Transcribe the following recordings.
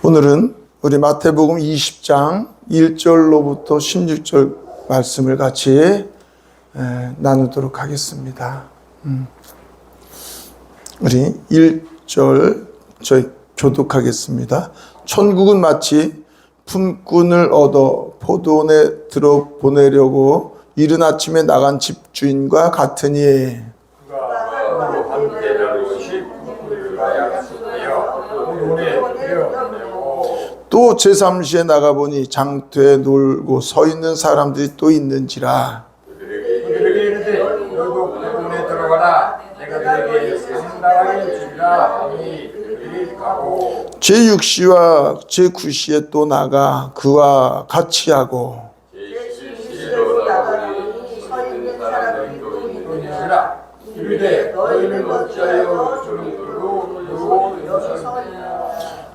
오늘은 우리 마태복음 20장 1절로부터 16절 말씀을 같이 나누도록 하겠습니다. 우리 1절 저희 교독하겠습니다. 천국은 마치 품꾼을 얻어 포도원에 들어 보내려고 이른 아침에 나간 집주인과 같으니 또 제3시에 나가보니 장터에 놀고 서 있는 사람들이 또 있는지라. 그들에게 이르되 너도 포도원에 들어가라. 내가 너에게 상당히 주리라 하니 그들이 가고 제6시와 제9시에 또 나가 그와 같이 하고 제11시에도 나가보니 서 있는 사람들이 또 있는지라. 이르되 너희는 어찌하여 저를 들고 여기 서 있나.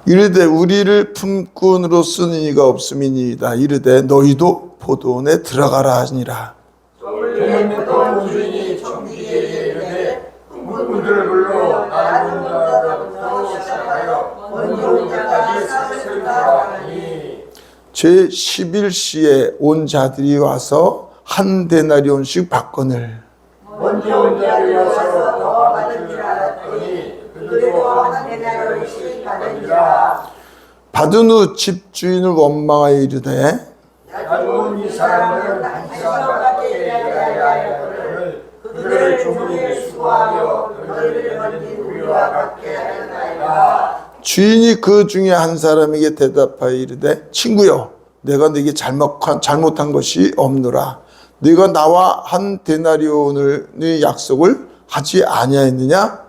이르되 우리를 품꾼으로 쓰는 이가 없음이니이다. 이르되 너희도 포도원에 들어가라 하니라. 또 주인이 청지기에게 이르되 품꾼들을 불러 나는 자로부터 시작하여 먼저 온 자까지 삭슬 하니 제11시에 온 자들이 와서 한 데나리온씩 받거늘. 먼저 온 자들이 와서 더 받을 줄 알았더니 그들도 한 데나리온씩 받으니라. 받은 후 집주인을 원망하여 이르되 나중은 이 사람들은 한 시간밖에 일하지 아니하였거늘 그들을 조금이 수고하며 너희를 만진 우리와 같게 하였나이다. 주인이 그 중에 한 사람에게 대답하여 이르되 친구여 내가 네게 잘못한 것이 없노라. 네가 나와 한 데나리온의 약속을 하지 아니하였느냐?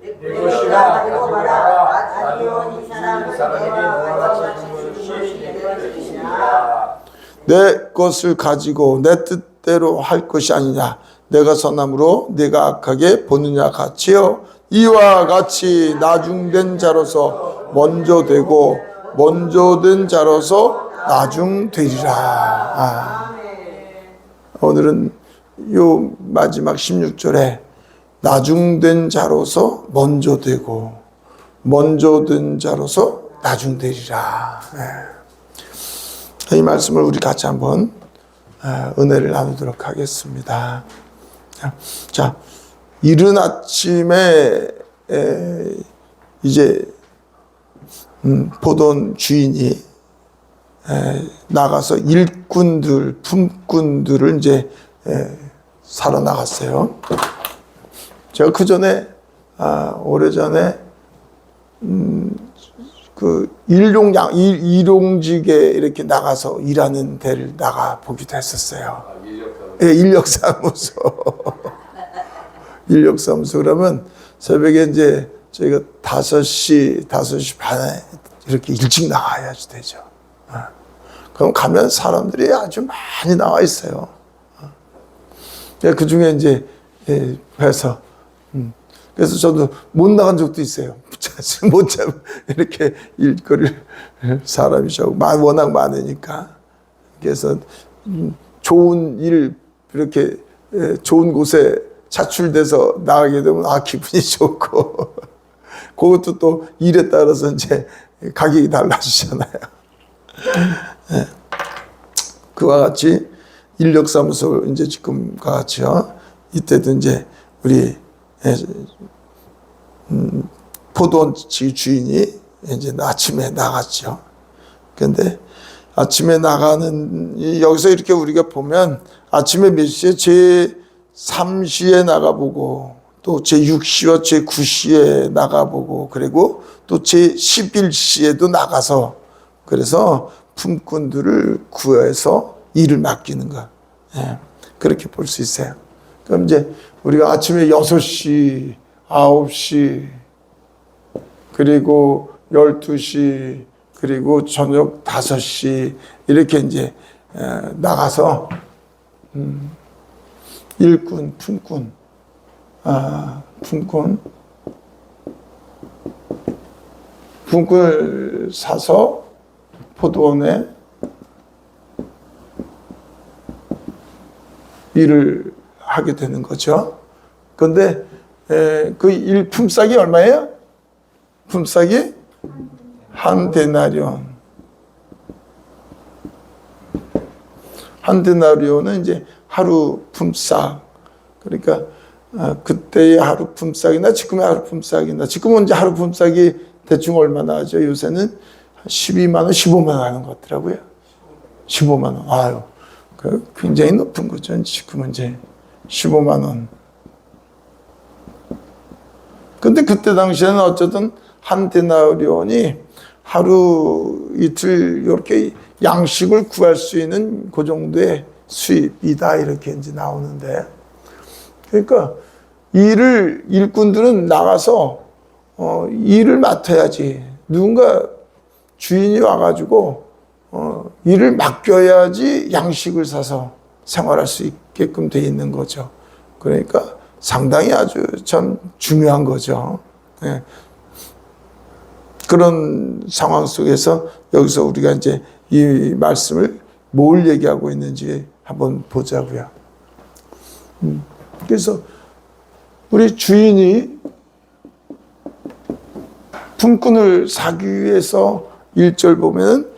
내 것이라 가져가라. 나중은 이 사람에게 너와 같이 주는 것이 내 것이니라. 내 것을 가지고 내 뜻대로 할 것이 아니냐. 내가 선함으로 네가 악하게 보느냐 같이요. 이와 같이 나중된 자로서 먼저 되고 먼저 된 자로서 나중 되리라. 오늘은 요 마지막 16절에 나중된 자로서 먼저 되고 먼저 된 자로서 나중 되리라. 이 말씀을 우리 같이 한번 은혜를 나누도록 하겠습니다. 자, 이른 아침에 이제 포도원 주인이 나가서 일꾼들, 품꾼들을 이제 사러 나갔어요. 제가 그 전에 오래전에 그 일용직에 이렇게 나가서 일하는 데를 나가 보기도 했었어요. 예, 인력사무소. 인력사무소. 그러면 새벽에 이제 저희가 5시 반에 이렇게 일찍 나가야지 되죠. 그럼 가면 사람들이 아주 많이 나와 있어요. 그 중에 이제 해서 그래서 저도 못 나간 적도 있어요. 못 잡 이렇게 일거리를 사람이 워낙 많으니까. 그래서 좋은 일 이렇게 좋은 곳에 차출돼서 나가게 되면 기분이 좋고 그것도 또 일에 따라서 이제 가격이 달라지잖아요. 그와 같이 인력사무소 이제 지금과 같이요. 이때도 이제 우리 포도원 주인이 이제 아침에 나갔죠. 그런데 아침에 나가는 여기서 이렇게 우리가 보면 아침에 몇 시에 제3시에 나가보고 또 제6시와 제9시에 나가보고 그리고 또 제11시에도 나가서 그래서 품꾼들을 구해서 일을 맡기는 것. 그렇게 볼 수 있어요. 그럼 이제 우리가 아침에 6시, 9시, 그리고 12시, 그리고 저녁 5시, 이렇게 이제 나가서, 일꾼, 품꾼을 사서 포도원에 일을 하게 되는 거죠. 그런데 그 일품삯이 얼마예요? 품삯이 한 데나리온. 한 데나리온은 이제 하루 품삯. 그러니까 그때의 하루 품삯이나 지금의 하루 품삯이나 지금은 이제 하루 품삯이 대충 얼마나 하죠? 요새는 12만 원, 15만 원 하는 것 같더라고요. 15만 원. 아유, 굉장히 높은 거죠. 지금은 이제 15만 원. 근데 그때 당시에는 어쨌든 한 데나리온이 하루 이틀 이렇게 양식을 구할 수 있는 그 정도의 수입이다 이렇게 이제 나오는데, 그러니까 일꾼들은 나가서 일을 맡아야지, 누군가 주인이 와가지고 일을 맡겨야지 양식을 사서 생활할 수 있게끔 돼 있는 거죠. 그러니까 상당히 아주 참 중요한 거죠. 예. 그런 상황 속에서 여기서 우리가 이제 이 말씀을 뭘 얘기하고 있는지 한번 보자고요. 그래서 우리 주인이 품꾼을 사기 위해서 1절 보면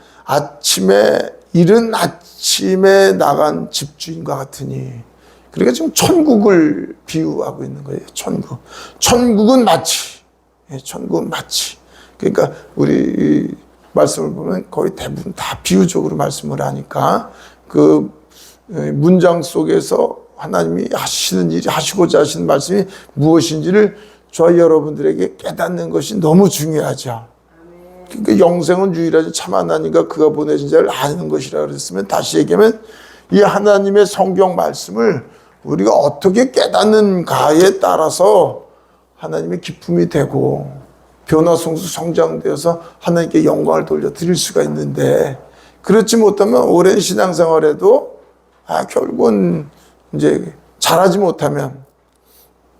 이른 아침에 나간 집주인과 같으니, 그러니까 지금 천국을 비유하고 있는 거예요. 천국은 마치. 그러니까 우리 말씀을 보면 거의 대부분 다 비유적으로 말씀을 하니까 그 문장 속에서 하나님이 하시고자 하시는 말씀이 무엇인지를 저희 여러분들에게 깨닫는 것이 너무 중요하죠. 그러니까 영생은 유일하지 참 하나님과 그가 보내신 자를 아는 것이라 그랬으면, 다시 얘기하면 이 하나님의 성경 말씀을 우리가 어떻게 깨닫는가에 따라서 하나님의 기쁨이 되고 변화성수 성장되어서 하나님께 영광을 돌려드릴 수가 있는데, 그렇지 못하면 오랜 신앙생활에도 결국은 이제 잘하지 못하면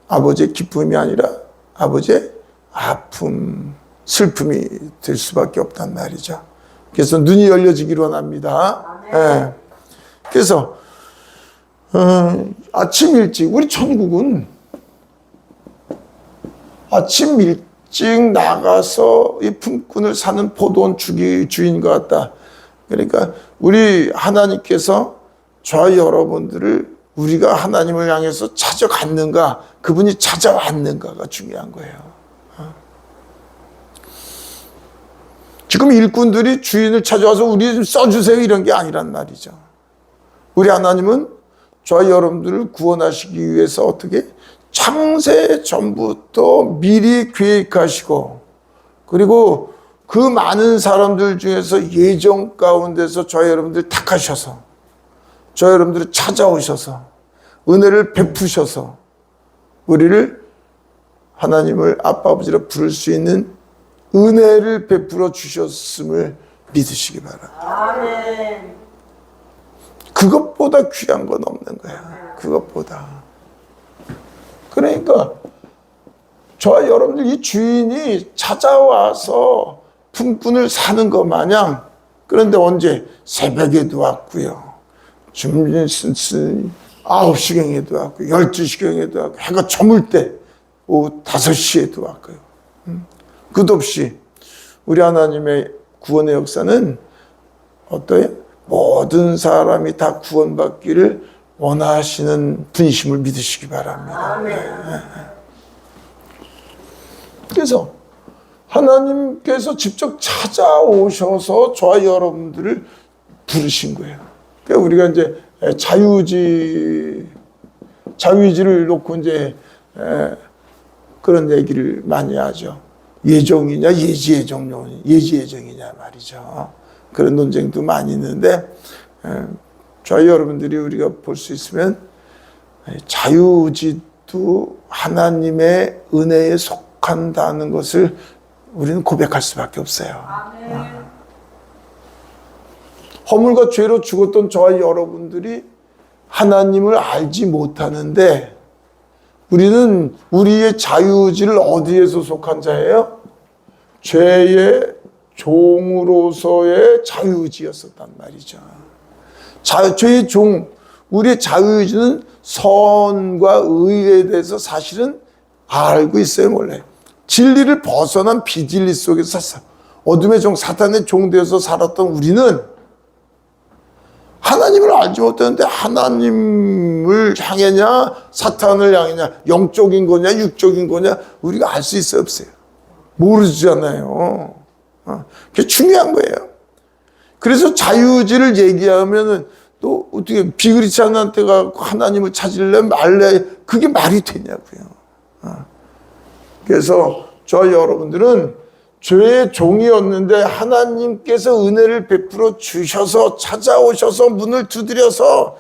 아버지의 기쁨이 아니라 아버지의 아픔, 슬픔이 될 수밖에 없단 말이죠. 그래서 눈이 열려지기를 원합니다. 예. 그래서 아침 일찍, 우리 천국은 아침 일찍 나가서 이 품꾼을 사는 포도원 주인과 같다. 그러니까 우리 하나님께서 저와 여러분들을 우리가 하나님을 향해서 찾아갔는가, 그분이 찾아왔는가가 중요한 거예요. 지금 일꾼들이 주인을 찾아와서 우리 좀 써주세요 이런 게 아니란 말이죠. 우리 하나님은 저와 여러분들을 구원하시기 위해서 어떻게 창세 전부터 미리 계획하시고, 그리고 그 많은 사람들 중에서 예정 가운데서 저와 여러분들 택하셔서 저와 여러분들을 찾아오셔서 은혜를 베푸셔서 우리를 하나님을 아빠 아버지라 부를 수 있는 은혜를 베풀어 주셨음을 믿으시기 바랍니다. 아멘. 그것보다 귀한 건 없는 거야. 그것보다. 그러니까 저와 여러분들 이 주인이 찾아와서 품꾼을 사는 것 마냥, 그런데 언제? 새벽에도 왔고요. 9시경에도 왔고 12시경에도 왔고 해가 저물 때 오후 5시에도 왔고요. 끝없이 우리 하나님의 구원의 역사는 어떠해요? 모든 사람이 다 구원받기를 원하시는 분심을 믿으시기 바랍니다. 그래서 하나님께서 직접 찾아오셔서 저와 여러분들을 부르신 거예요. 그러니까 우리가 이제 자유의지를 놓고 이제 그런 얘기를 많이 하죠. 예정이냐 예지예정이냐 말이죠. 그런 논쟁도 많이 있는데, 저희 여러분들이 우리가 볼 수 있으면 자유의지도 하나님의 은혜에 속한다는 것을 우리는 고백할 수밖에 없어요. 허물과 죄로 죽었던 저와 여러분들이 하나님을 알지 못하는데, 우리는 우리의 자유의지를 어디에서 속한 자예요? 죄의 종으로서의 자유의지였었단 말이죠. 죄의 종, 우리의 자유의지는 선과 의에 대해서 사실은 알고 있어요, 원래. 진리를 벗어난 비진리 속에서 어둠의 종, 사탄의 종되어서 살았던 우리는 하나님을 알지 못하는데 하나님을 향해냐 사탄을 향해냐, 영적인 거냐 육적인 거냐 우리가 알 수 있어요 없어요? 모르잖아요. 그게 중요한 거예요. 그래서 자유의지를 얘기하면은 또 어떻게 비그리스도한테 가고 하나님을 찾을래 말래, 그게 말이 되냐고요. 그래서 저 여러분들은 죄의 종이었는데 하나님께서 은혜를 베풀어 주셔서 찾아오셔서 문을 두드려서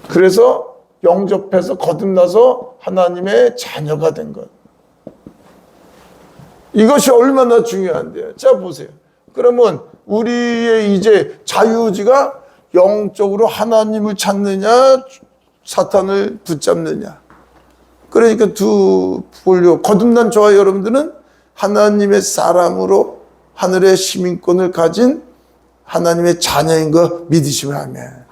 그래서 영접해서 거듭나서 하나님의 자녀가 된 것. 이것이 얼마나 중요한데요. 자 보세요. 그러면 우리의 이제 자유의지가 영적으로 하나님을 찾느냐 사탄을 붙잡느냐. 그러니까 두 분류, 거듭난 저와 여러분들은 하나님의 사람으로 하늘의 시민권을 가진 하나님의 자녀인 거 믿으시면 아멘.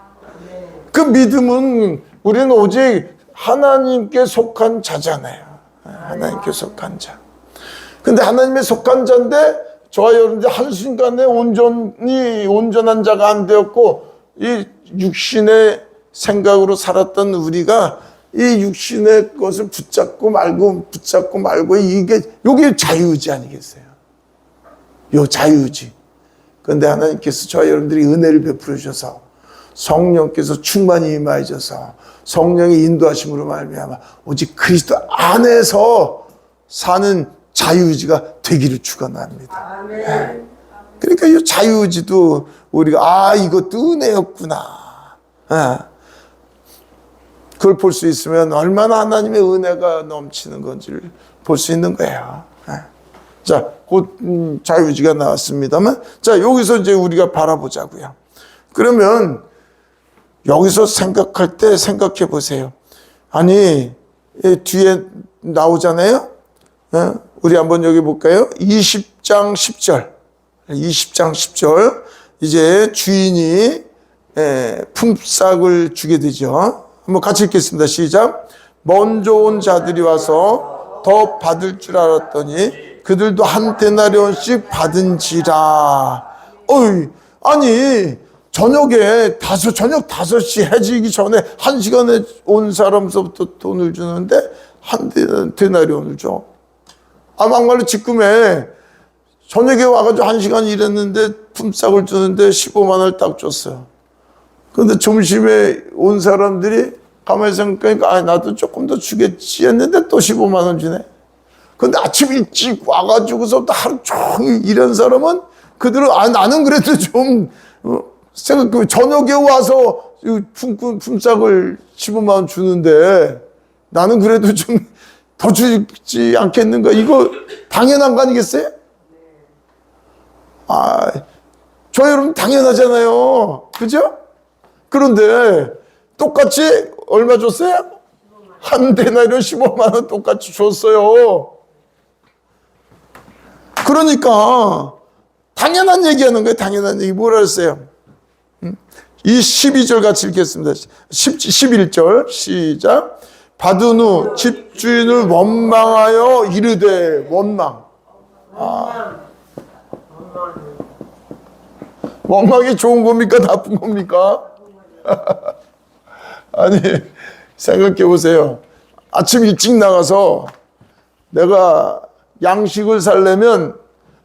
그 믿음은 우리는 오직 하나님께 속한 자잖아요. 하나님께 속한 자. 근데 하나님의 속한 자인데 저와 여러분들 한순간에 온전한 자가 안 되었고 이 육신의 생각으로 살았던 우리가 이 육신의 것을 붙잡고 말고 이게 자유의지 아니겠어요? 요 자유의지. 그런데 하나님께서 저와 여러분들이 은혜를 베풀어 주셔서 성령께서 충만히 임하셔서 성령의 인도하심으로 말미암아 오직 그리스도 안에서 사는 자유의지가 되기를 축원합니다. 아멘. 그러니까 이 자유의지도 우리가 이것도 은혜였구나. 그걸 볼 수 있으면 얼마나 하나님의 은혜가 넘치는 건지를 볼 수 있는 거예요. 자, 곧 자유의지가 나왔습니다만, 자 여기서 이제 우리가 바라보자고요. 그러면 여기서 생각할 때 생각해 보세요. 아니 뒤에 나오잖아요. 우리 한번 여기 볼까요? 20장 10절. 20장 10절. 이제 주인이 품삯을 주게 되죠. 한번 같이 읽겠습니다. 시작. 먼저 온 자들이 와서 더 받을 줄 알았더니 그들도 한 데나리온씩 받은지라. 아니 저녁 5시 해지기 전에 1시간에 온 사람서부터 돈을 주는데 한 데나리온을 줘. 막말로 지금에 저녁에 와가지고 1시간 일했는데 품삯을 주는데 15만 원을 딱 줬어요. 그런데 점심에 온 사람들이 가만히 생각하니까 나도 조금 더 주겠지 했는데 또 15만 원 주네. 그런데 아침 일찍 와가지고서 또 하루 종일 일한 사람은 그들은 나는 그래도 좀 생각해 저녁에 와서 품삯을 15만 원 주는데 나는 그래도 좀 더 주지 않겠는가? 이거 당연한 거 아니겠어요? 저 여러분 당연하잖아요. 그죠? 그런데 똑같이 얼마 줬어요? 한 데나리온 15만 원 똑같이 줬어요. 그러니까 당연한 얘기하는 거예요. 당연한 얘기. 뭐라 했어요? 이 12절 같이 읽겠습니다. 11절 시작. 받은 후 집주인을 원망하여 이르되. 원망. 원망이 좋은 겁니까? 나쁜 겁니까? 아니 생각해 보세요. 아침 일찍 나가서 내가 양식을 살려면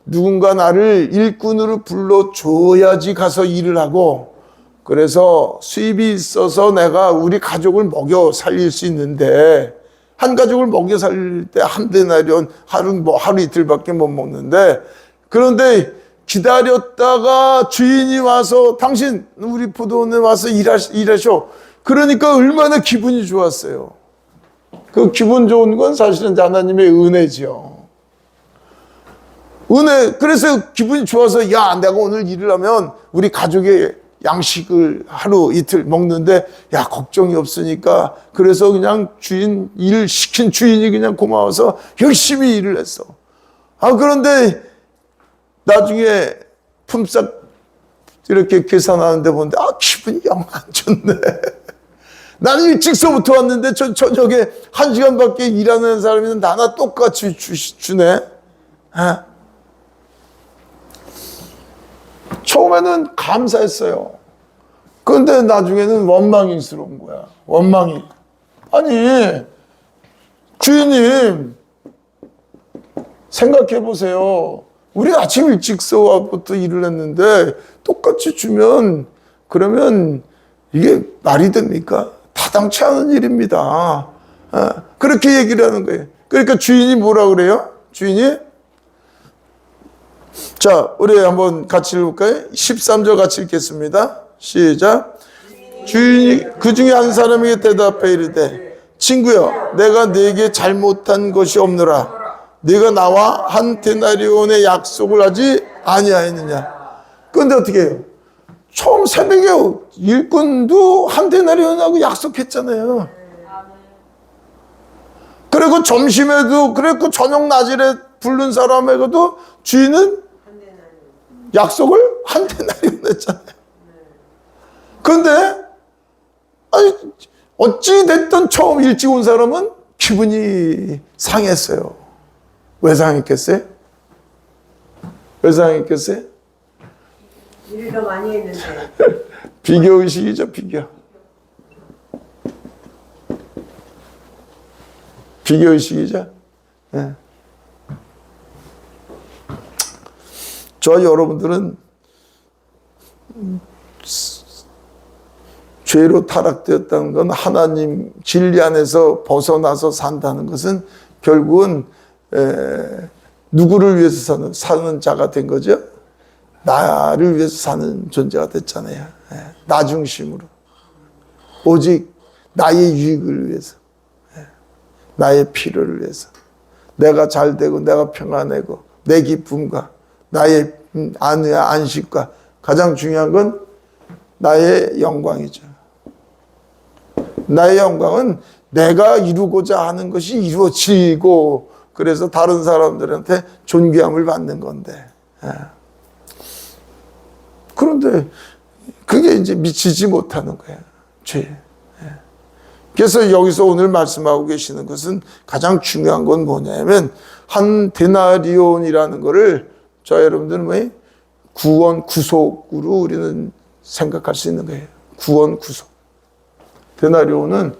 누군가 나를 일꾼으로 불러줘야지 가서 일을 하고, 그래서 수입이 있어서 내가 우리 가족을 먹여 살릴 수 있는데, 한 가족을 먹여 살릴 때 한 데나리온 하루 이틀밖에 못 먹는데, 그런데 기다렸다가 주인이 와서 당신 우리 포도원에 와서 일하셔. 그러니까 얼마나 기분이 좋았어요. 그 기분 좋은 건 사실은 하나님의 은혜지요. 은혜. 그래서 기분이 좋아서 야 내가 오늘 일을 하면 우리 가족의 양식을 하루 이틀 먹는데 야 걱정이 없으니까, 그래서 그냥 일 시킨 주인이 그냥 고마워서 열심히 일을 했어. 그런데 나중에 품삯 이렇게 계산하는데 보는데 기분이 영 안 좋네. 나는 일찍서부터 왔는데 저녁에 1시간밖에 일하는 사람이 나나 똑같이 주네. 처음에는 감사했어요. 그런데 나중에는 원망이스러운 거야. 원망이. 아니, 주인님, 생각해 보세요. 우리 아침 일찍서부터 일을 했는데 똑같이 주면 그러면 이게 말이 됩니까? 타당치 않은 일입니다. 그렇게 얘기를 하는 거예요. 그러니까 주인이 뭐라 그래요? 주인이 자, 우리 한번 같이 읽을까요? 13절 같이 읽겠습니다. 시작. 주인이 그 중에 한 사람에게 대답해 이르되 친구여 내가 네게 잘못한 것이 없노라. 네가 나와 한 데나리온의 약속을 하지 아니하였느냐. 그런데 어떻게 해요? 처음 새벽에 일꾼도 한 데나리온하고 약속했잖아요. 그리고 점심에도 그리고 저녁 낮에 부른 사람에게도 주인은 약속을 한 데나리온 했잖아요. 그런데 아니 어찌 됐든 처음 일찍 온 사람은 기분이 상했어요. 왜 상했겠어요? 왜 상했겠어요? 일을 더 많이 했는데. 비교의식이죠, 비교. 비교의식이죠. 네. 저와 여러분들은 죄로 타락되었다는 건 하나님 진리 안에서 벗어나서 산다는 것은 결국은 누구를 위해서 사는 자가 된 거죠? 나를 위해서 사는 존재가 됐잖아요. 나 중심으로. 오직 나의 유익을 위해서. 나의 필요를 위해서. 내가 잘 되고 내가 평안하고 내 기쁨과 나의 안식과 가장 중요한 건 나의 영광이죠. 나의 영광은 내가 이루고자 하는 것이 이루어지고 그래서 다른 사람들한테 존귀함을 받는 건데. 그런데 그게 이제 미치지 못하는 거예요. 죄. 그래서 여기서 오늘 말씀하고 계시는 것은 가장 중요한 건 뭐냐면 한 데나리온이라는 거를 저 여러분들은 왜 구원 구속으로 우리는 생각할 수 있는 거예요. 구원 구속. 데나리온은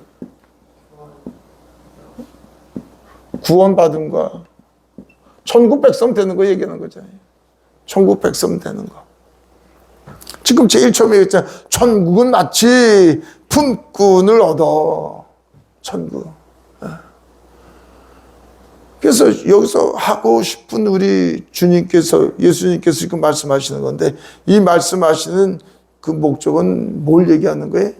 구원받은 거, 천국 백성 되는 거 얘기하는 거잖아요. 천국 백성 되는 거. 지금 제일 처음에 얘기했잖아요. 천국은 마치 품꾼을 얻어. 천국. 그래서 여기서 하고 싶은 우리 주님께서, 예수님께서 지금 말씀하시는 건데, 이 말씀하시는 그 목적은 뭘 얘기하는 거예요?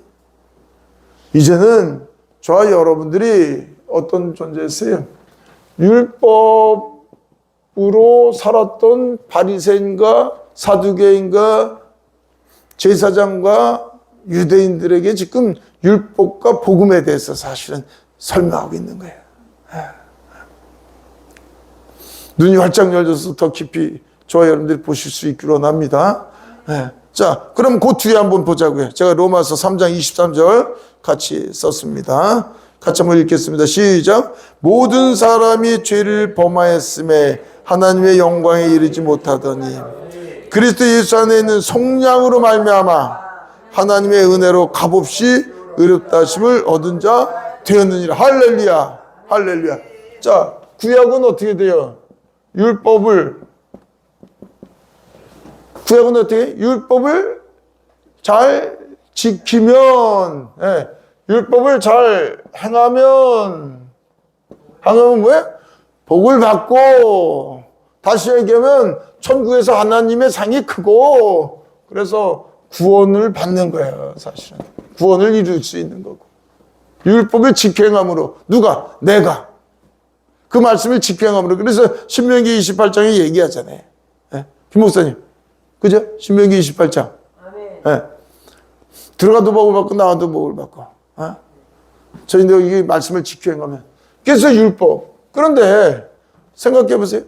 이제는 저와 여러분들이 어떤 존재였어요? 율법으로 살았던 바리새인과 사두개인과 제사장과 유대인들에게 지금 율법과 복음에 대해서 사실은 설명하고 있는 거예요. 눈이 활짝 열려서 더 깊이 저와 여러분들이 보실 수 있기로 원합니다. 자, 그럼 그 뒤에 한번 보자고요. 제가 로마서 3장 23절 같이 썼습니다. 같이 한번 읽겠습니다. 시작. 모든 사람이 죄를 범하였음에 하나님의 영광에 이르지 못하더니 그리스도 예수 안에 있는 속량으로 말미암아 하나님의 은혜로 값없이 의롭다 하심을 얻은 자 되었느니라. 할렐루야. 할렐루야. 자, 구약은 어떻게 돼요? 율법을 잘 지키면, 율법을 잘 행하면 뭐예요? 복을 받고, 다시 얘기하면 천국에서 하나님의 상이 크고, 그래서 구원을 받는 거예요, 사실은. 구원을 이룰 수 있는 거고. 율법을 직행함으로, 누가? 내가. 그 말씀을 직행함으로. 그래서 신명기 28장에 얘기하잖아요. 김 목사님. 그죠? 신명기 28장. 아멘. 들어가도 복을 받고 나와도 복을 받고. 저희들 이 말씀을 직행하면. 그래서 율법. 그런데 생각해 보세요.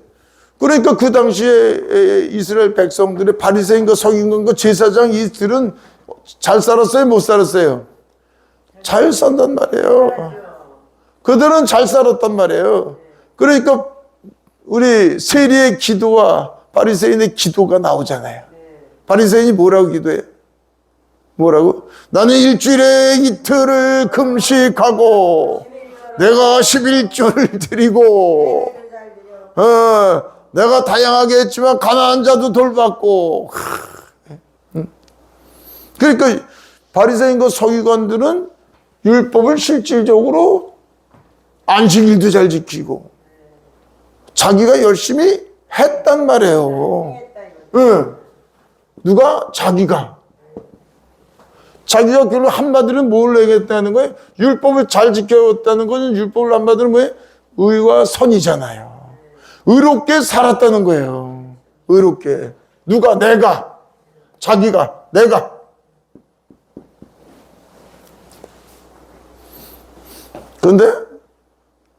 그러니까 그 당시에 이스라엘 백성들의 바리새인과 서기관과 제사장 이들은 잘 살았어요? 못 살았어요? 잘 산단 말이에요. 그들은 잘 살았단 말이에요. 그러니까 우리 세리의 기도와 바리새인의 기도가 나오잖아요. 바리새인이 뭐라고 기도해요? 뭐라고? 나는 일주일에 이틀을 금식하고 내가 11조를 드리고 내가 다양하게 했지만 가난한 자도 돌봤고. 그러니까 바리새인과 서기관들은 율법을 실질적으로 안식일도 잘 지키고 자기가 열심히 했단 말이에요. 누가? 자기가 결국 한마디로 뭘 내겠다는 거예요? 율법을 잘 지켰다는 것은 율법을 한마디로 뭐예요? 의와 선이잖아요. 의롭게 살았다는 거예요. 의롭게. 누가? 내가. 자기가. 내가. 그런데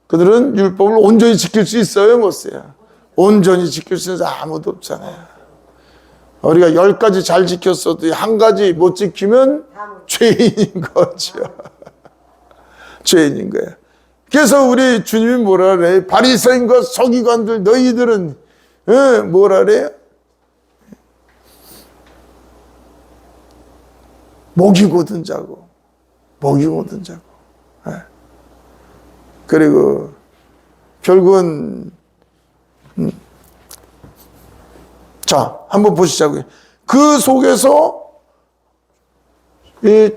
그들은 율법을 온전히 지킬 수 있어요? 못 써요? 온전히 지킬 수 있는 사람 아무도 없잖아요. 우리가 10가지 잘 지켰어도 한 가지 못 지키면 죄인인 거죠. 죄인인 거예요. 그래서 우리 주님이 뭐라 그래요? 바리새인과 서기관들 너희들은 뭐라 그래요? 목이 고든 자고 목이 고든 자고. 그리고 결국은 자, 한번 보시자고요. 그 속에서 이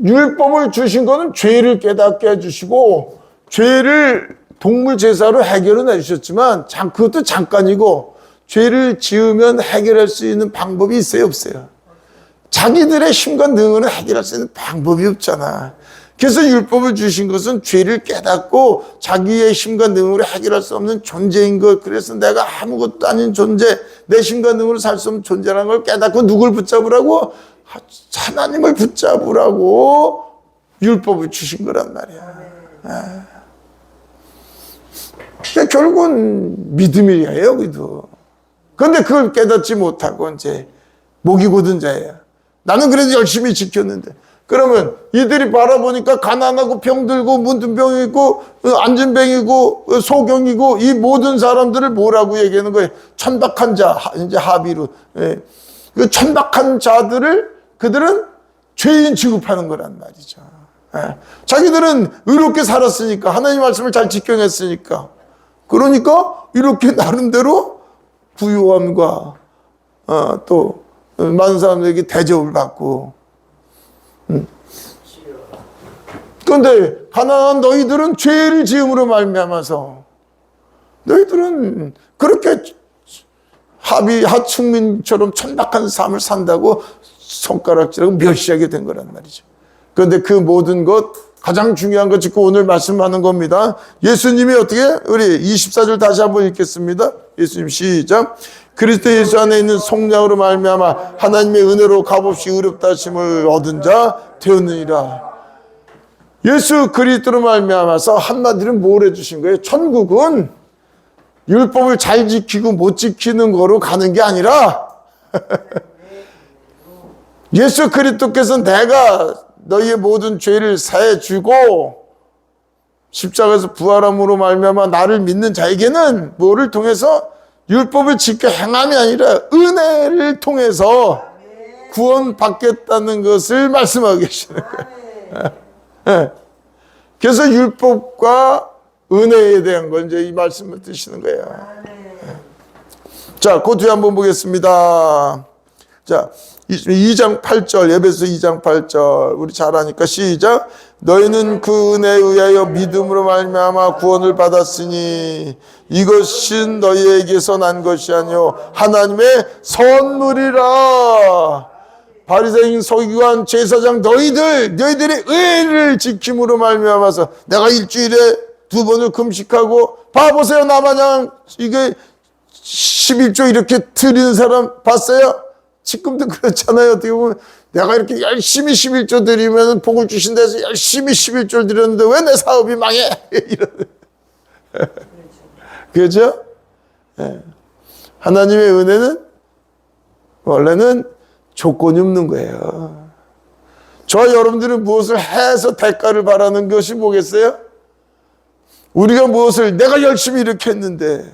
율법을 주신 거는 죄를 깨닫게 해주시고 죄를 동물 제사로 해결은 해주셨지만 그것도 잠깐이고 죄를 지으면 해결할 수 있는 방법이 있어요? 없어요? 자기들의 힘과 능으로 해결할 수 있는 방법이 없잖아. 그래서 율법을 주신 것은 죄를 깨닫고 자기의 힘과 능으로 해결할 수 없는 존재인 것. 그래서 내가 아무것도 아닌 존재, 내 힘과 능으로 살 수 없는 존재라는 걸 깨닫고 누굴 붙잡으라고? 하나님을 붙잡으라고 율법을 주신 거란 말이야. 결국은 믿음이에요, 여기도. 그런데 그걸 깨닫지 못하고 이제 목이 고든 자예요. 나는 그래도 열심히 지켰는데. 그러면 이들이 바라보니까 가난하고 병들고 문둥병이고 안진병이고 소경이고 이 모든 사람들을 뭐라고 얘기하는 거예요? 천박한 자, 이제 합의로. 그 천박한 자들을 그들은 죄인 취급하는 거란 말이죠. 자기들은 의롭게 살았으니까 하나님 말씀을 잘 지켜냈으니까 그러니까 이렇게 나름대로 부유함과 또 많은 사람들에게 대접을 받고 그런데 가난한 너희들은 죄를 지음으로 말미암아서 너희들은 그렇게 하층민처럼 천박한 삶을 산다고 손가락질하고 멸시하게 된 거란 말이죠. 그런데 그 모든 것 가장 중요한 것 짚고 오늘 말씀하는 겁니다. 예수님이 어떻게? 우리 24절 다시 한번 읽겠습니다. 예수님 시작. 그리스도 예수 안에 있는 속량으로 말미암아 하나님의 은혜로 값없이 의롭다 하심을 얻은 자 되었느니라. 예수 그리스도로 말미암아서 한마디로 뭘 해주신 거예요? 천국은 율법을 잘 지키고 못 지키는 거로 가는 게 아니라 예수 그리스도께서 내가 너희의 모든 죄를 사해주고 십자가에서 부활함으로 말미암아 나를 믿는 자에게는 뭐를 통해서? 율법을 지켜 행함이 아니라 은혜를 통해서 구원받겠다는 것을 말씀하고 계시는 거예요. 그래서 율법과 은혜에 대한 걸 이제 이 말씀을 드시는 거예요. 자, 그 뒤에 한번 보겠습니다. 자, 2장 8절, 에베소 2장 8절, 우리 잘 아니까 시작. 너희는 그 은혜에 의하여 믿음으로 말미암아 구원을 받았으니 이것은 너희에게서 난 것이 아니요 하나님의 선물이라. 바리새인 서기관 제사장 너희들의 의를 지킴으로 말미암아서 내가 일주일에 2번을 금식하고 봐보세요. 나마냥 이게 11조 이렇게 드리는 사람 봤어요? 지금도 그렇잖아요. 어떻게 보면 내가 이렇게 열심히 11조 드리면 복을 주신다 해서 열심히 11조를 드렸는데 왜 내 사업이 망해? 이런. 그렇죠? 하나님의 은혜는 원래는 조건이 없는 거예요. 저와 여러분들은 무엇을 해서 대가를 바라는 것이 뭐겠어요? 우리가 무엇을, 내가 열심히 이렇게 했는데,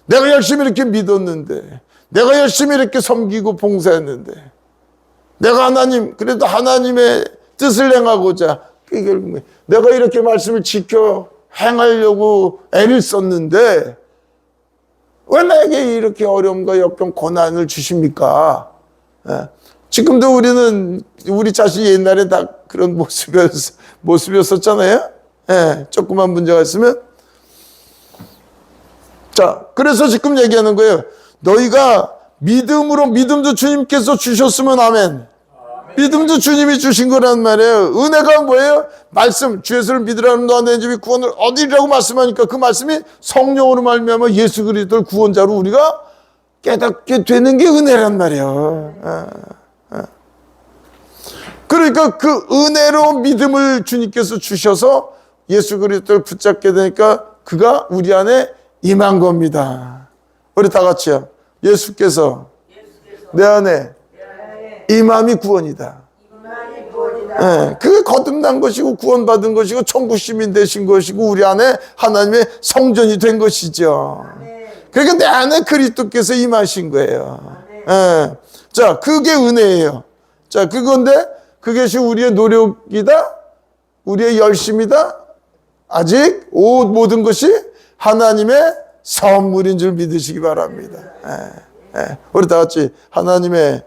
내가 열심히 이렇게 믿었는데, 내가 열심히 이렇게 섬기고 봉사했는데, 내가 하나님, 그래도 하나님의 뜻을 행하고자, 그게 결국 내가 이렇게 말씀을 지켜 행하려고 애를 썼는데, 왜 나에게 이렇게 어려움과 역경, 고난을 주십니까? 예. 지금도 우리는 우리 자신이 옛날에 다 그런 모습이었었잖아요. 예, 조그만 문제가 있으면. 자, 그래서 지금 얘기하는 거예요. 너희가 믿음도 주님께서 주셨으면 아멘. 믿음도 주님이 주신 거란 말이에요. 은혜가 뭐예요? 말씀, 주 예수를 믿으라는 너와 내 집이 구원을 얻으리라고 말씀하니까 그 말씀이 성령으로 말미암아 예수 그리스도를 구원자로 우리가 깨닫게 되는 게 은혜란 말이에요. 그러니까 그 은혜로 믿음을 주님께서 주셔서 예수 그리스도를 붙잡게 되니까 그가 우리 안에 임한 겁니다. 우리 다 같이요. 예수께서 내 안에 임함이 구원이다. 네, 그게 거듭난 것이고 구원받은 것이고 천국 시민 되신 것이고 우리 안에 하나님의 성전이 된 것이죠. 그러니까 내 안에 그리스도께서 임하신 거예요. 네. 자, 그게 은혜예요. 자, 그건데 그것이 우리의 노력이다? 우리의 열심이다? 아직 모든 것이 하나님의 선물인 줄 믿으시기 바랍니다. 우리 다 같이 하나님의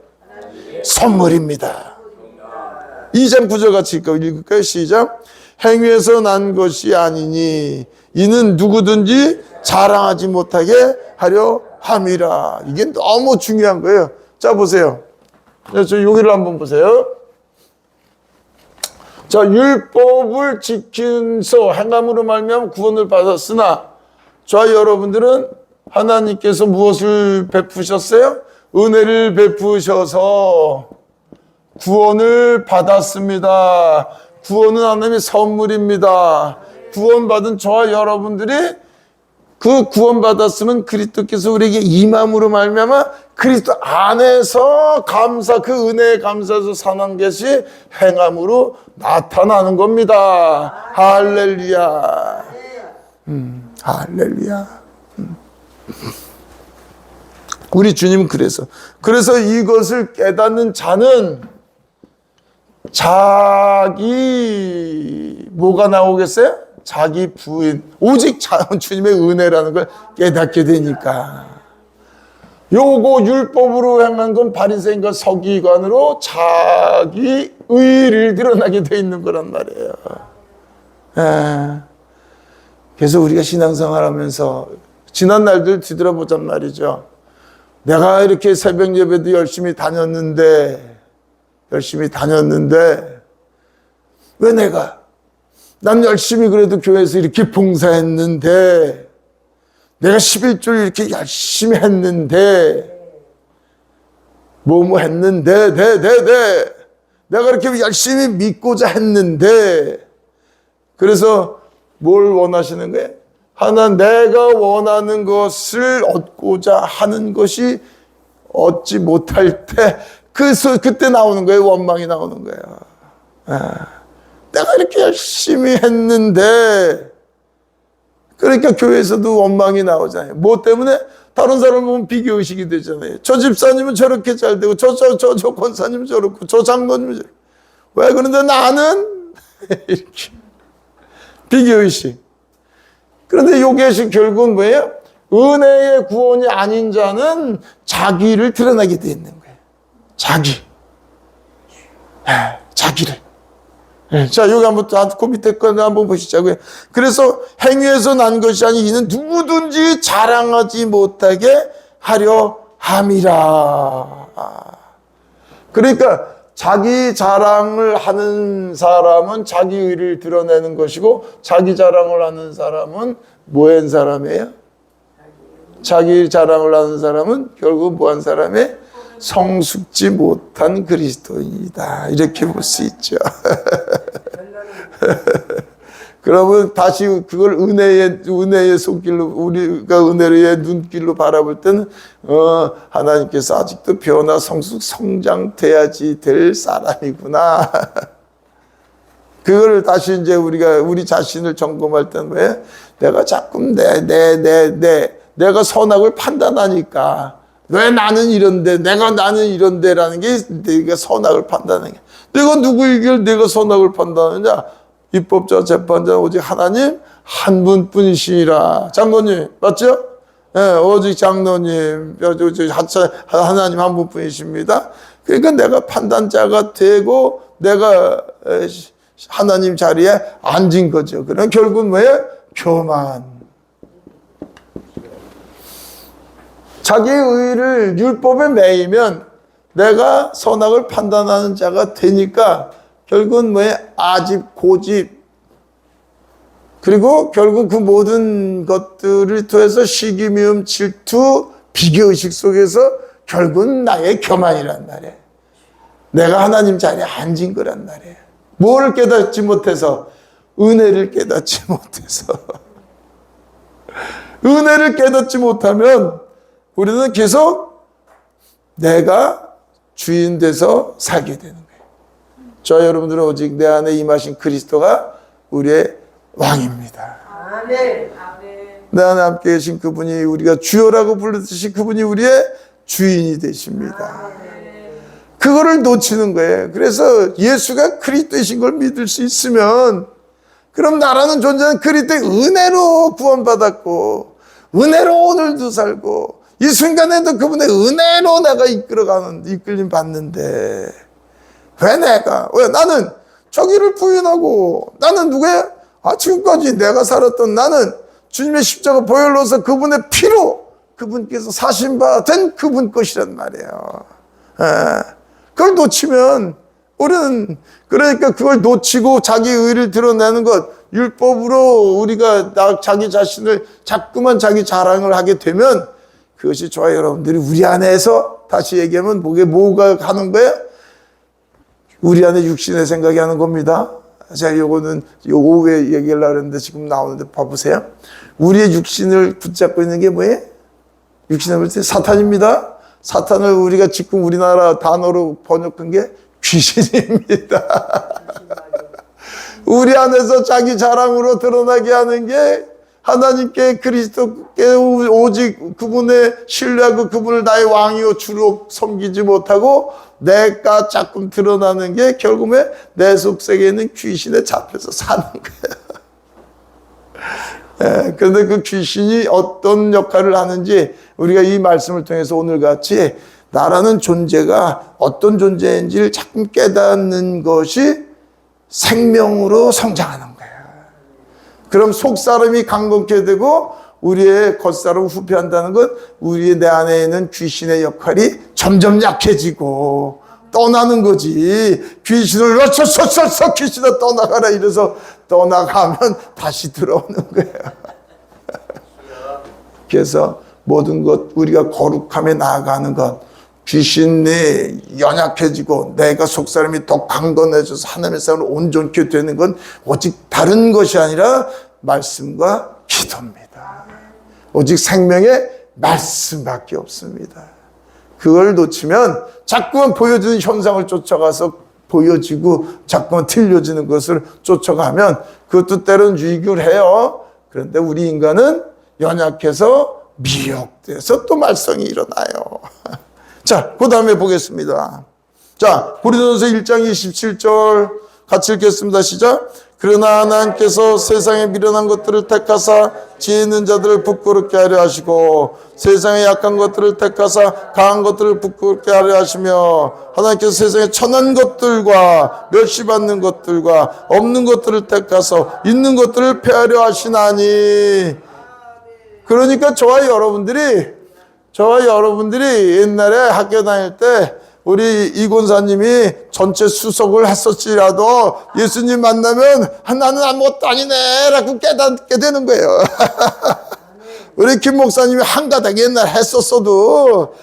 선물입니다. 2장 9절 같이 읽을까요? 시작. 행위에서 난 것이 아니니 이는 누구든지 자랑하지 못하게 하려 함이라. 이게 너무 중요한 거예요. 자, 보세요. 저 여기를 한번 보세요. 자, 율법을 지키면서 행함으로 말미암아 구원을 받았으나 저와 여러분들은 하나님께서 무엇을 베푸셨어요? 은혜를 베푸셔서 구원을 받았습니다. 구원은 하나님의 선물입니다. 구원받은 저와 여러분들이 그 구원받았으면 그리스도께서 우리에게 임함으로 말미암아 그리스도 안에서 그 은혜에 감사해서 사는 것이 행함으로 나타나는 겁니다. 할렐루야. 할렐루야. 우리 주님은 그래서 이것을 깨닫는 자는 자기 뭐가 나오겠어요? 자기 부인, 오직 주님의 은혜라는 걸 깨닫게 되니까. 요거 율법으로 행한 건 바리새인과 서기관으로 자기 의를 드러나게 돼 있는 거란 말이에요. 그래서 우리가 신앙생활하면서 지난 날들 뒤돌아보잔 말이죠. 내가 이렇게 새벽 예배도 열심히 다녔는데 왜 난 열심히 그래도 교회에서 이렇게 봉사했는데 내가 11조를 이렇게 열심히 했는데 했는데 내가 이렇게 열심히 믿고자 했는데 그래서 뭘 원하시는 거예요? 내가 원하는 것을 얻고자 하는 것이 얻지 못할 때 그때 나오는 거예요. 원망이 나오는 거예요. 내가 이렇게 열심히 했는데 그러니까 교회에서도 원망이 나오잖아요. 뭐 때문에? 다른 사람 보면 비교의식이 되잖아요. 저 집사님은 저렇게 잘 되고 저 권사님은 저렇고 저 장로님은 저렇고 왜 그런데 나는 이렇게 비교의식. 그런데 요것이 결국은 뭐예요? 은혜의 구원이 아닌 자는 자기를 드러나게 돼 있는 거예요. 자기를. 자, 여기 한번 그 밑에 거 한번 보시자고요. 그래서 행위에서 난 것이 아니 이는 누구든지 자랑하지 못하게 하려 함이라. 그러니까 자기 자랑을 하는 사람은 자기 의를 드러내는 것이고 자기 자랑을 하는 사람은 뭐한 사람이에요? 자기 자랑을 하는 사람은 결국 뭐한 사람이에요? 성숙지 못한 그리스도인이다. 이렇게 볼 수 있죠. 그러면 다시 그걸 은혜의 손길로 우리가 은혜의 눈길로 바라볼 때는 하나님께서 아직도 변화 성숙 성장돼야지 될 사람이구나. 그거를 다시 이제 우리 자신을 점검할 때는 왜? 내가 자꾸 내가 선악을 판단하니까. 왜 나는 이런데, 나는 이런데라는 게 내가 선악을 판단하는 게. 내가 누구이길 내가 선악을 판단하느냐? 입법자, 재판자, 오직 하나님 한 분뿐이시니라. 장로님, 맞죠? 네, 오직 장로님, 하나님 한 분뿐이십니다. 그러니까 내가 판단자가 되고 내가 하나님 자리에 앉은 거죠. 그럼 결국은 뭐예요? 교만. 자기의 의를 율법에 매이면 내가 선악을 판단하는 자가 되니까 결국은 뭐예요? 아집, 고집. 그리고 결국 그 모든 것들을 통해서 시기, 미움, 질투, 비교의식 속에서 결국은 나의 교만이란 말이에요. 내가 하나님 자리에 앉은 거란 말이에요. 뭐를 깨닫지 못해서? 은혜를 깨닫지 못해서. 은혜를 깨닫지 못하면 우리는 계속 내가 주인 돼서 살게 되는 거예요. 저 여러분들은 오직 내 안에 임하신 그리스도가 우리의 왕입니다. 아멘. 내 안에 함께 계신 그분이 우리가 주여라고 부르듯이 그분이 우리의 주인이 되십니다. 그거를 놓치는 거예요. 그래서 예수가 그리스도이신 걸 믿을 수 있으면 그럼 나라는 존재는 그리스도의 은혜로 구원받았고 은혜로 오늘도 살고 이 순간에도 그분의 은혜로 내가 이끌림 받는데 왜 나는 저기를 부인하고 나는 누구야? 지금까지 내가 살았던 나는 주님의 십자가 보혈로서 그분의 피로 그분께서 사신 바 된 그분 것이란 말이에요. 그걸 놓치면 우리는 그러니까 그걸 놓치고 자기 의를 드러내는 것 율법으로 우리가 자기 자신을 자꾸만 자기 자랑을 하게 되면 그것이 저와 여러분들이 우리 안에서 다시 얘기하면 뭐가 하는 거예요? 우리 안에 육신의 생각이 하는 겁니다. 제가 요거는 오후에 얘기하려고 했는데 지금 나오는데 봐보세요. 우리의 육신을 붙잡고 있는 게 뭐예요? 육신을 볼 때 사탄입니다. 사탄을 우리가 지금 우리나라 단어로 번역한 게 귀신입니다. 우리 안에서 자기 자랑으로 드러나게 하는 게 하나님께 그리스도께 오직 그분의 신뢰하고 그분을 나의 왕이요 주로 섬기지 못하고 내가 자꾸 드러나는 게 결국에 내 속세계에 있는 귀신에 잡혀서 사는 거예요. 그런데 그 귀신이 어떤 역할을 하는지 우리가 이 말씀을 통해서 오늘 같이 나라는 존재가 어떤 존재인지를 자꾸 깨닫는 것이 생명으로 성장하는 거예요. 그럼 속사람이 강건케 되고 우리의 겉사람 후패한다는 것 우리의 내 안에 있는 귀신의 역할이 점점 약해지고 떠나는 거지. 귀신을 쏘 귀신아 떠나가라 이래서 떠나가면 다시 들어오는 거예요. 그래서 모든 것 우리가 거룩함에 나아가는 것 귀신이 연약해지고 내가 속사람이 더 강건해져서 하나님의 사람으로 온전케 되는 건 오직 다른 것이 아니라 말씀과 기도입니다. 오직 생명의 말씀밖에 없습니다. 그걸 놓치면 자꾸만 보여주는 현상을 쫓아가서 보여지고 자꾸만 틀려지는 것을 쫓아가면 그것도 때로는 유익을 해요. 그런데 우리 인간은 연약해서 미혹돼서 또 말썽이 일어나요. 자, 그 다음에 보겠습니다. 자, 고린도전서 1장 27절 같이 읽겠습니다. 시작. 그러나 하나님께서 세상에 미련한 것들을 택하사 지혜 있는 자들을 부끄럽게 하려 하시고 세상에 약한 것들을 택하사 강한 것들을 부끄럽게 하려 하시며 하나님께서 세상에 천한 것들과 멸시받는 것들과 없는 것들을 택하사 있는 것들을 폐하려 하시나니. 그러니까 저와 여러분들이 옛날에 학교 다닐 때 우리 이곤사님이 전체 수석을 했었지라도 예수님 만나면 나는 아무것도 아니네 라고 깨닫게 되는 거예요. 우리 김 목사님이 한가닥 옛날 했었어도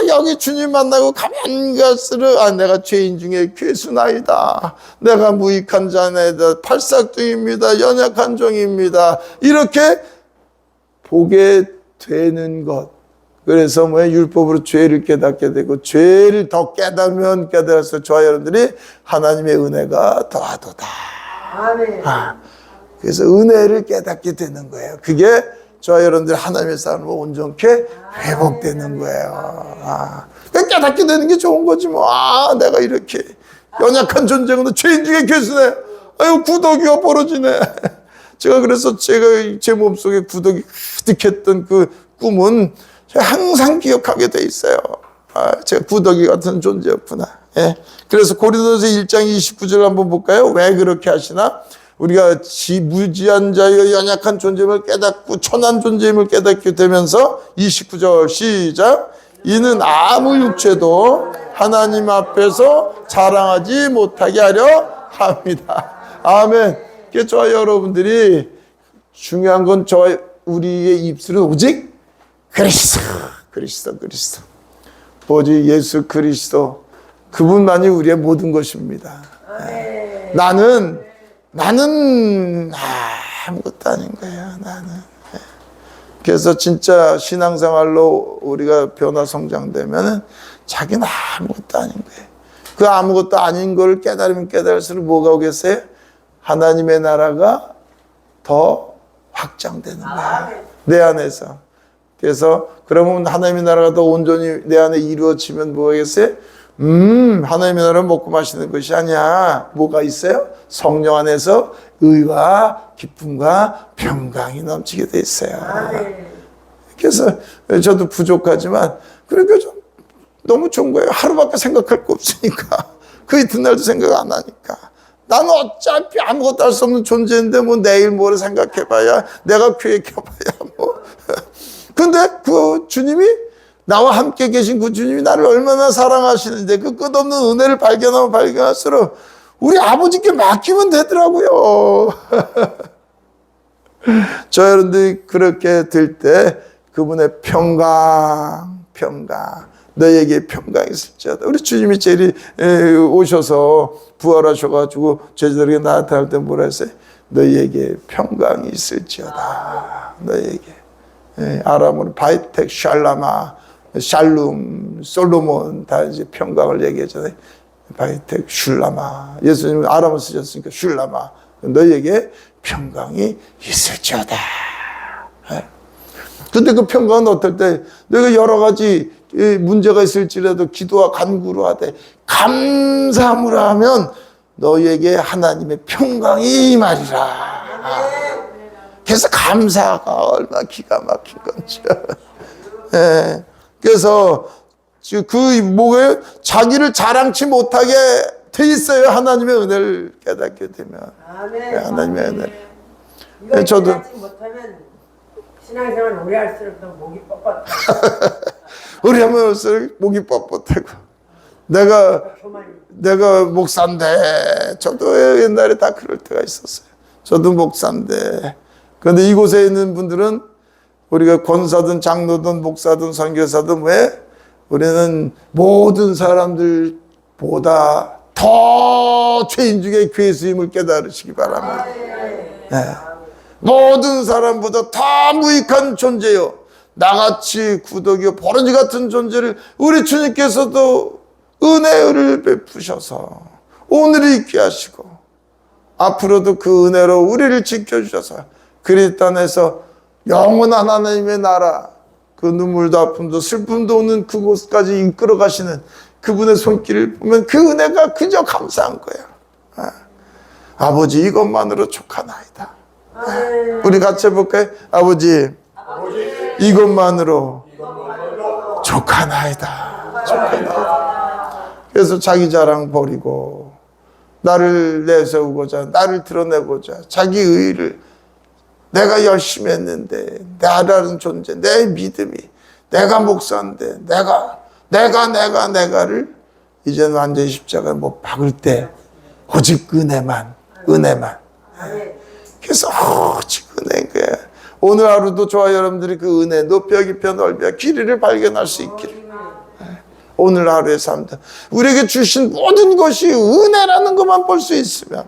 여기 주님 만나고 가면 갈수록 내가 죄인 중에 괴수나이다. 내가 무익한 자네다. 팔싹둥입니다. 연약한 종입니다. 이렇게 보게 되는 것. 그래서 율법으로 죄를 깨닫게 되고 죄를 더 깨달으면 깨달아서 저와 여러분들이 하나님의 은혜가 더하도다 아멘. 그래서 은혜를 깨닫게 되는 거예요. 그게 저와 여러분들 하나님의 삶으로 온전케 회복되는 거예요. 깨닫게 되는 게 좋은 거지 뭐. 내가 이렇게 연약한 존재구나. 죄인 중에 괴수네. 아유, 구더기가 벌어지네. 제가 그래서 제가 제 몸속에 구더기 가득했던 그 꿈은 제가 항상 기억하게 돼 있어요. 제가 구더기 같은 존재였구나. 예. 그래서 고린도서 1장 29절 한번 볼까요? 왜 그렇게 하시나? 우리가 무지한 자의 연약한 존재임을 깨닫고 천한 존재임을 깨닫게 되면서 29절 시작. 이는 아무 육체도 하나님 앞에서 자랑하지 못하게 하려 합니다. 아멘. 그래서 저와 여러분들이 중요한 건 우리의 입술은 오직 그리스도. 오직 예수 그리스도. 그분만이 우리의 모든 것입니다. 나는 아무것도 아닌 거예요. 나는. 그래서 진짜 신앙생활로 우리가 변화 성장되면은 자기는 아무것도 아닌 거예요. 그 아무것도 아닌 걸 깨달으면 깨달을수록 뭐가 오겠어요? 하나님의 나라가 더 확장되는 거예요. 내 안에서. 그래서 그러면 하나님의 나라가 더 온전히 내 안에 이루어지면 뭐겠어요? 하나님의 나라는 먹고 마시는 것이 아니야. 뭐가 있어요? 성령 안에서 의와 기쁨과 평강이 넘치게 돼 있어요. 그래서 저도 부족하지만 그러니까 좀 너무 좋은 거예요. 하루밖에 생각할 거 없으니까. 그 이튿날도 생각 안 하니까. 나는 어차피 아무것도 할 수 없는 존재인데 뭐 내일 모레 생각해봐야 내가 계획해봐야 뭐. 근데 그 주님이 나와 함께 계신 그 주님이 나를 얼마나 사랑하시는데 그 끝없는 은혜를 발견하면 발견할수록 우리 아버지께 맡기면 되더라고요. 저 여러분들이 그렇게 될 때 그분의 평강 너에게 평강이 있을지어다. 우리 주님이 제일 오셔서 부활하셔가지고 제자들에게 나타날 때 뭐라 했어요? 너에게 평강이 있을지어다. 너에게. 아람으로 바이텍 샬라마 샬룸 솔로몬 다 이제 평강을 얘기하잖아요. 바이텍 슐라마. 예수님은 아람을 쓰셨으니까 슐라마. 너에게 평강이 있을지어다. 근데 그 평강은 어떨 때 너가 여러 가지 문제가 있을지라도 기도와 간구로 하되 감사함으로 하면 너에게 하나님의 평강이 임하리라. 그래서 감사가 얼마나 기가 막힌 건지. 그래서 그 뭐예요? 자기를 자랑치 못하게 돼 있어요. 하나님의 은혜를 깨닫게 되면. 하나님의 은혜를. 저도 못하면 신앙생활 오래 할수록 더 목이 뻣뻣해. 우리 할수록 목이 뻣뻣하고 내가 목사인데 저도 옛날에 다 그럴 때가 있었어요. 저도 목사인데 그런데 이곳에 있는 분들은 우리가 권사든 장로든 목사든 선교사든 왜 우리는 모든 사람들보다 더 죄인 중에 괴수임을 깨달으시기 바랍니다. 모든 사람보다 더 무익한 존재요. 나같이 구더기와 버러지 같은 존재를 우리 주님께서도 은혜를 베푸셔서 오늘 있게 하시고 앞으로도 그 은혜로 우리를 지켜주셔서 그리스도 안에서 영원한 하나님의 나라, 그 눈물도 아픔도 슬픔도 없는 그곳까지 이끌어 가시는 그분의 손길을 보면 그 은혜가 그저 감사한 거예요. 아버지 이것만으로 족하나이다. 우리 같이 해볼까요? 아버지 이것만으로 족하나이다. 그래서 자기 자랑 버리고 나를 내세우고자 나를 드러내고자 자기 의의를 내가 열심히 했는데 나라는 존재 내 믿음이 내가 목사인데 내가를 이제는 완전히 십자가에 못 박을 때 오직 은혜만 그래서 오직 은혜인 거야. 오늘 하루도 저와 여러분들이 그 은혜 높여 깊여 넓혀 길이를 발견할 수 있기를 오늘 하루의 삶도 우리에게 주신 모든 것이 은혜라는 것만 볼 수 있으면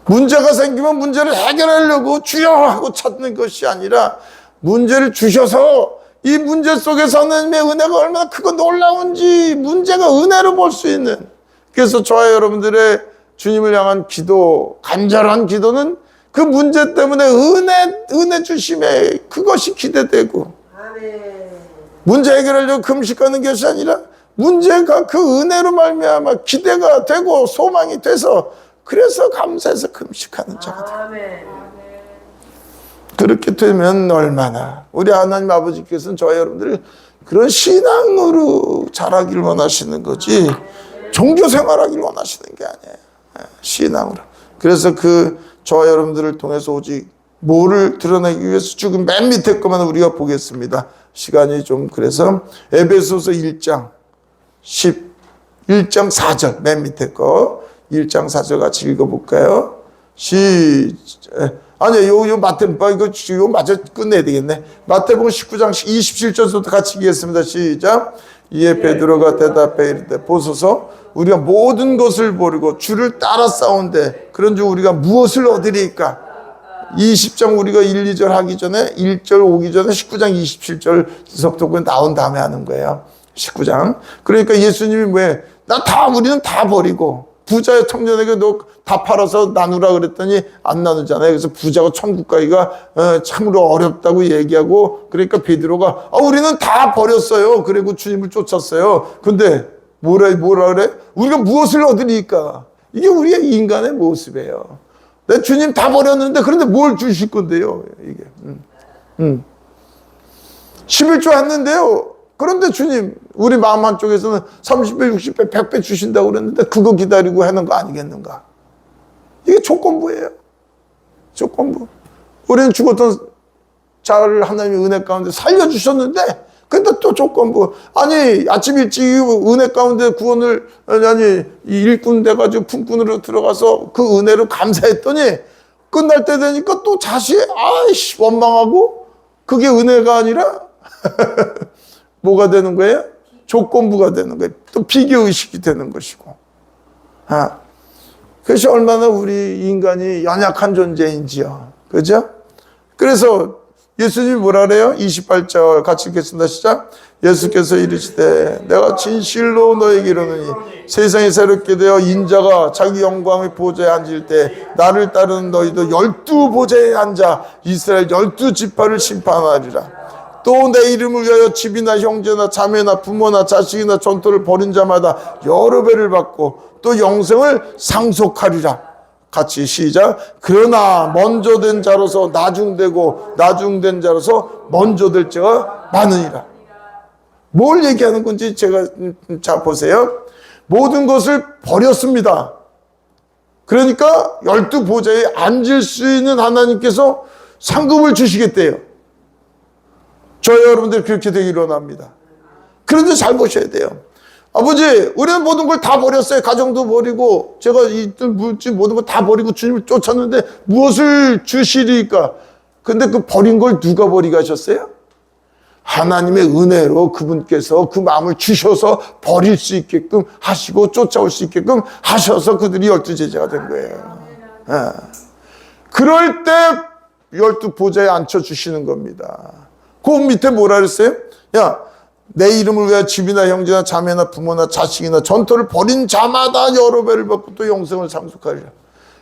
문제가 생기면 문제를 해결하려고 주여 하고 찾는 것이 아니라 문제를 주셔서 이 문제 속에서 하나님의 은혜가 얼마나 크고 놀라운지 문제가 은혜로 볼 수 있는 그래서 저와 여러분들의 주님을 향한 기도, 간절한 기도는 그 문제 때문에 은혜 주심에 그것이 기대되고, 문제 해결하려고 금식하는 것이 아니라 문제가 그 은혜로 말미암아 기대가 되고 소망이 돼서, 그래서 감사해서 금식하는 자가 돼. 그렇게 되면 얼마나 우리 하나님 아버지께서는 저와 여러분들을 그런 신앙으로 자라기를 원하시는 거지 종교 생활하기를 원하시는 게 아니에요. 신앙으로. 그래서 저와 여러분들을 통해서 오직 뭐를 드러내기 위해서 죽은 맨 밑에 것만 우리가 보겠습니다. 시간이 좀 그래서 에베소서 1장 1장 4절 맨 밑에 거 1장 4절 같이 읽어볼까요? 아니요, 요 마태복음, 이거 맞아 끝내야 되겠네. 마태복음 19장 27절부터 같이 읽겠습니다. 시작. 이에 베드로가 대답해 이르되 보소서 우리가 모든 것을 버리고 주를 따라 싸운데 그런즉 우리가 무엇을 얻으리까? 20장 우리가 1, 2절 하기 전에 1절 오기 전에 19장 27절서부터 나온 다음에 하는 거예요. 19장. 그러니까 예수님이 우리는 다 버리고 부자의 청년에게 너 다 팔아서 나누라 그랬더니 안 나누잖아요. 그래서 부자가 천국 가기가 참으로 어렵다고 얘기하고, 그러니까 베드로가 우리는 다 버렸어요. 그리고 주님을 쫓았어요. 근데 뭐라 그래? 우리가 무엇을 얻으니까? 이게 우리의 인간의 모습이에요. 내 주님 다 버렸는데 그런데 뭘 주실 건데요? 이게 11조 했는데요. 그런데 주님 우리 마음 한쪽에서는 30배, 60배, 100배 주신다고 그랬는데 그거 기다리고 하는 거 아니겠는가? 이게 조건부예요. 조건부. 우리는 죽었던 자를 하나님의 은혜 가운데 살려주셨는데 근데 또 조건부. 아니 아침 일찍 은혜 가운데 구원을 일꾼 돼가지고 품꾼으로 들어가서 그 은혜로 감사했더니 끝날 때 되니까 또 다시 원망하고, 그게 은혜가 아니라 뭐가 되는 거예요? 조건부가 되는 거예요. 또 비교의식이 되는 것이고. 그것이 얼마나 우리 인간이 연약한 존재인지요. 그죠? 그래서 예수님이 뭐라 그래요? 28절 같이 읽겠습니다. 시작. 예수께서 이르시되 내가 진실로 너에게 이르노니 세상에 새롭게 되어 인자가 자기 영광의 보좌에 앉을 때 나를 따르는 너희도 12보좌에 앉아 이스라엘 12지파를 심판하리라. 또 내 이름을 위하여 집이나 형제나 자매나 부모나 자식이나 전토를 벌인 자마다 여러 배를 받고 또 영생을 상속하리라. 같이 시작. 그러나 먼저 된 자로서 나중되고 나중된 자로서 먼저 될 자가 많으니라. 뭘 얘기하는 건지 제가 자 보세요. 모든 것을 버렸습니다. 그러니까 12보좌에 앉을 수 있는 하나님께서 상급을 주시겠대요. 저희 여러분들 그렇게 되기를 원합니다. 그런데 잘 보셔야 돼요. 아버지, 우리는 모든 걸 다 버렸어요. 가정도 버리고 제가 있던 물질 모든 걸 다 버리고 주님을 쫓았는데 무엇을 주시리까? 근데 그 버린 걸 누가 버리게 하셨어요? 하나님의 은혜로 그분께서 그 마음을 주셔서 버릴 수 있게끔 하시고 쫓아올 수 있게끔 하셔서 그들이 12제자가 된 거예요. 그럴 때 12보좌에 앉혀주시는 겁니다. 그 밑에 뭐라 그랬어요? 야, 내 이름을 위하여 집이나 형제나 자매나 부모나 자식이나 전토를 벌인 자마다 여러 배를 받고 또 영생을 상속하리라.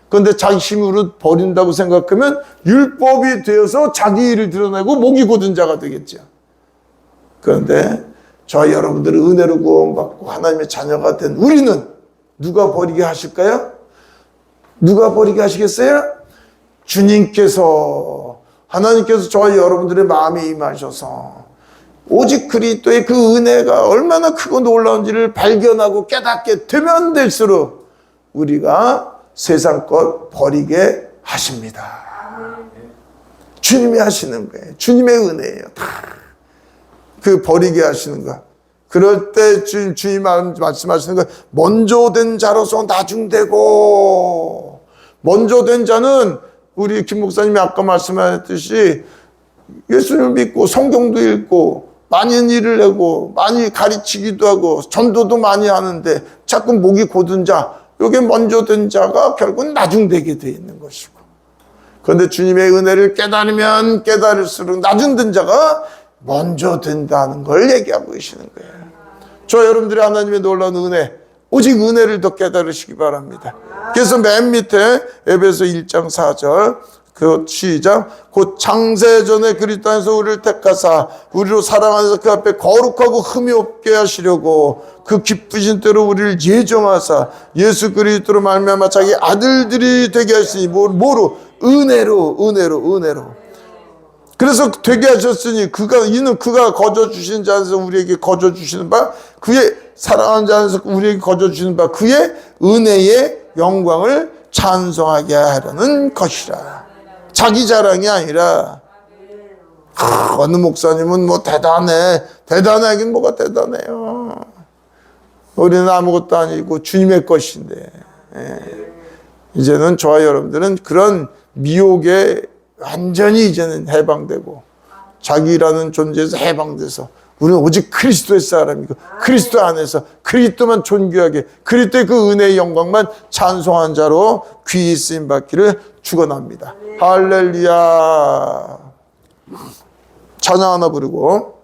그런데 자기 힘으로 버린다고 생각하면 율법이 되어서 자기 일을 드러내고 목이 곧은 자가 되겠죠. 그런데 저와 여러분들은 은혜로 구원받고 하나님의 자녀가 된 우리는 누가 버리게 하실까요? 누가 버리게 하시겠어요? 주님께서, 하나님께서 저와 여러분들의 마음에 임하셔서 오직 그리스도의 그 은혜가 얼마나 크고 놀라운지를 발견하고 깨닫게 되면 될수록 우리가 세상 것 버리게 하십니다. 주님이 하시는 거예요. 주님의 은혜예요. 다 그 버리게 하시는 거. 그럴 때 주님 말씀하시는 거, 먼저 된 자로서 나중되고. 먼저 된 자는 우리 김 목사님이 아까 말씀하셨듯이 예수님을 믿고 성경도 읽고 많은 일을 하고 많이 가르치기도 하고 전도도 많이 하는데 자꾸 목이 곧은 자, 이게 먼저 된 자가 결국은 나중되게 돼 있는 것이고, 그런데 주님의 은혜를 깨달으면 깨달을수록 나중된 자가 먼저 된다는 걸 얘기하고 계시는 거예요. 저 여러분들이 하나님의 놀라운 은혜, 오직 은혜를 더 깨달으시기 바랍니다. 그래서 맨 밑에 에베소 1장 4절 그 시작. 곧 창세전에 그리스도 안에서 우리를 택하사 우리로 사랑 안에서 그 앞에 거룩하고 흠이 없게 하시려고 그 기쁘신 대로 우리를 예정하사 예수 그리스도로 말미암아 자기 아들들이 되게 하시니 뭐로? 은혜로. 그래서 되게 하셨으니 이는 그가 거저 주신 자 안에서 우리에게 거저 주시는 바 그의 사랑하는 자 안에서 우리에게 거저 주시는 바 그의 은혜의 영광을 찬송하게 하려는 것이라. 자기 자랑이 아니라 어느 목사님은 뭐 대단하긴 뭐가 대단해요. 우리는 아무것도 아니고 주님의 것인데 이제는 저와 여러분들은 그런 미혹에 완전히 이제는 해방되고 자기라는 존재에서 해방돼서 우리는 오직 그리스도의 사람이고 그리스도 안에서 그리스도만 존귀하게 그리스도의 그 은혜의 영광만 찬송한 자로 귀히 쓰임받기를 축원합니다. 할렐루야. 찬양 하나 부르고